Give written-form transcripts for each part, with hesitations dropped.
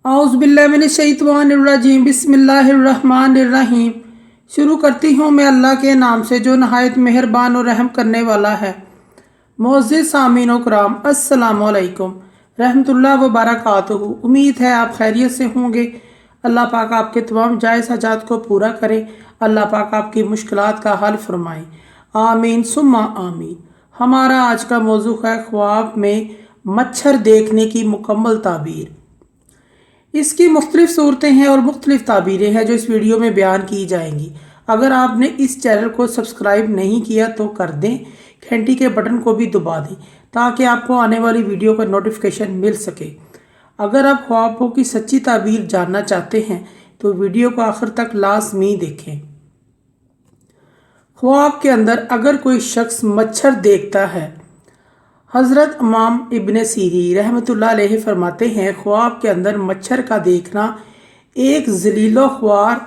औज़ुबिल्लाहिमिनश्शैतानिर्रजीम बिस्मिल्लाहिर्रहमानिर्रहीम। शुरू करती हूँ मैं अल्लाह के नाम से जो नहायत मेहरबान और रहम करने वाला है। मोअज़्ज़िज़ सामीन कराम, अस्सलामु अलैकुम रहमतुल्लाह व बरकातुहू। उम्मीद है आप खैरियत से होंगे। अल्लाह पाक आपके तमाम जायज़ हाजात को पूरा करे। अल्लाह पाक आपकी मुश्किलात का हल फरमाए। आमीन सुम्मा आमीन। हमारा आज का मौजू है ख्वाब में मच्छर देखने की मुकम्मल ताबीर। इसकी मुख्तलिफ सूरतें हैं और मुख्तलिफ ताबीरें हैं जो इस वीडियो में बयान की जाएंगी। अगर आपने इस चैनल को सब्सक्राइब नहीं किया तो कर दें, घंटी के बटन को भी दबा दें ताकि आपको आने वाली वीडियो का नोटिफिकेशन मिल सके। अगर आप ख्वाबों की सच्ची ताबीर जानना चाहते हैं तो वीडियो को आखिर तक लाजमी देखें। ख्वाब के अंदर अगर कोई शख्स मच्छर देखता है, हज़रत इमाम इब्न सीरी रहमतुल्लाह अलैहि फरमाते हैं, ख्वाब के अंदर मच्छर का देखना एक ज़लीलो ख्वार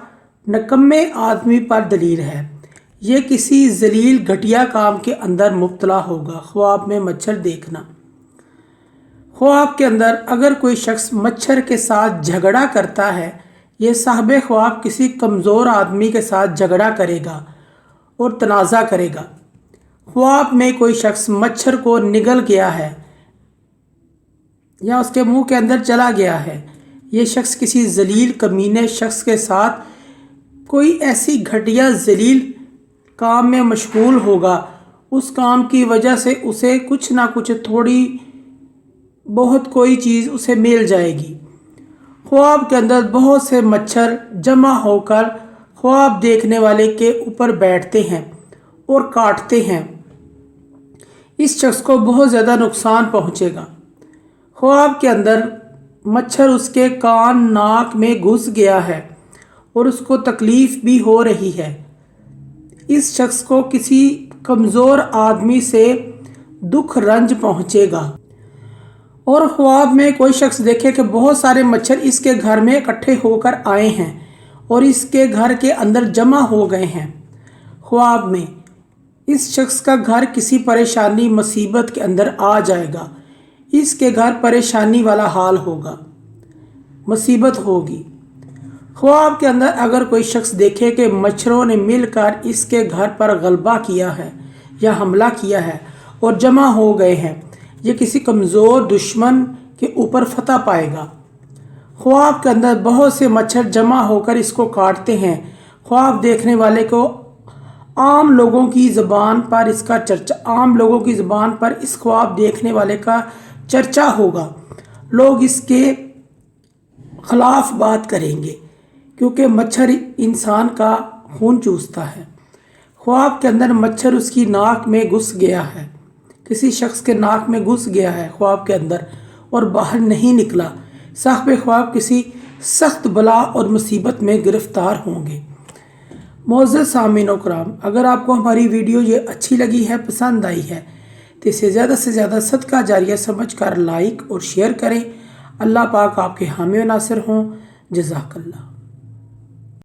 नकम्मे आदमी पर दलील है। ये किसी जलील घटिया काम के अंदर मुब्तला होगा। ख्वाब में मच्छर देखना। ख्वाब के अंदर अगर कोई शख्स मच्छर के साथ झगड़ा करता है, ये साहब ख्वाब किसी कमज़ोर आदमी के साथ झगड़ा करेगा और तनाज़ा करेगा। ख्वाब में कोई शख्स मच्छर को निगल गया है या उसके मुंह के अंदर चला गया है, ये शख्स किसी जलील कमीने शख्स के साथ कोई ऐसी घटिया जलील काम में मशगूल होगा। उस काम की वजह से उसे कुछ ना कुछ थोड़ी बहुत कोई चीज़ उसे मिल जाएगी। ख्वाब के अंदर बहुत से मच्छर जमा होकर ख्वाब देखने वाले के ऊपर बैठते हैं और काटते हैं। इस शख्स को बहुत ज़्यादा नुकसान पहुंचेगा। ख्वाब के अंदर मच्छर उसके कान नाक में घुस गया है और उसको तकलीफ़ भी हो रही है। इस शख्स को किसी कमज़ोर आदमी से दुख रंज पहुंचेगा। और ख्वाब में कोई शख्स देखे कि बहुत सारे मच्छर इसके घर में इकट्ठे होकर आए हैं और इसके घर के अंदर जमा हो गए हैं। ख्वाब में इस शख्स का घर किसी परेशानी मुसीबत के अंदर आ जाएगा। इसके घर परेशानी वाला हाल होगा, मुसीबत होगी। ख्वाब के अंदर अगर कोई शख्स देखे कि मच्छरों ने मिलकर इसके घर पर गलबा किया है या हमला किया है और जमा हो गए हैं, ये किसी कमज़ोर दुश्मन के ऊपर फतह पाएगा। ख्वाब के अंदर बहुत से मच्छर जमा होकर इसको काटते हैं। ख्वाब देखने वाले को आम लोगों की ज़बान पर इसका चर्चा, आम लोगों की ज़बान पर इस ख्वाब देखने वाले का चर्चा होगा। लोग इसके ख़िलाफ़ बात करेंगे क्योंकि मच्छर इंसान का खून चूसता है। ख्वाब के अंदर मच्छर उसकी नाक में घुस गया है, किसी शख्स के नाक में घुस गया है ख्वाब के अंदर और बाहर नहीं निकला। साहिब ख्वाब किसी सख्त बला और मुसीबत में गिरफ़्तार होंगे। मोअज़्ज़िज़ सामीन कराम, अगर आपको हमारी वीडियो ये अच्छी लगी है, पसंद आई है तो इसे ज़्यादा से ज़्यादा सदका जारिया समझकर लाइक और शेयर करें। अल्लाह पाक आपके हामी व नासिर हों। जज़ाकल्लाह।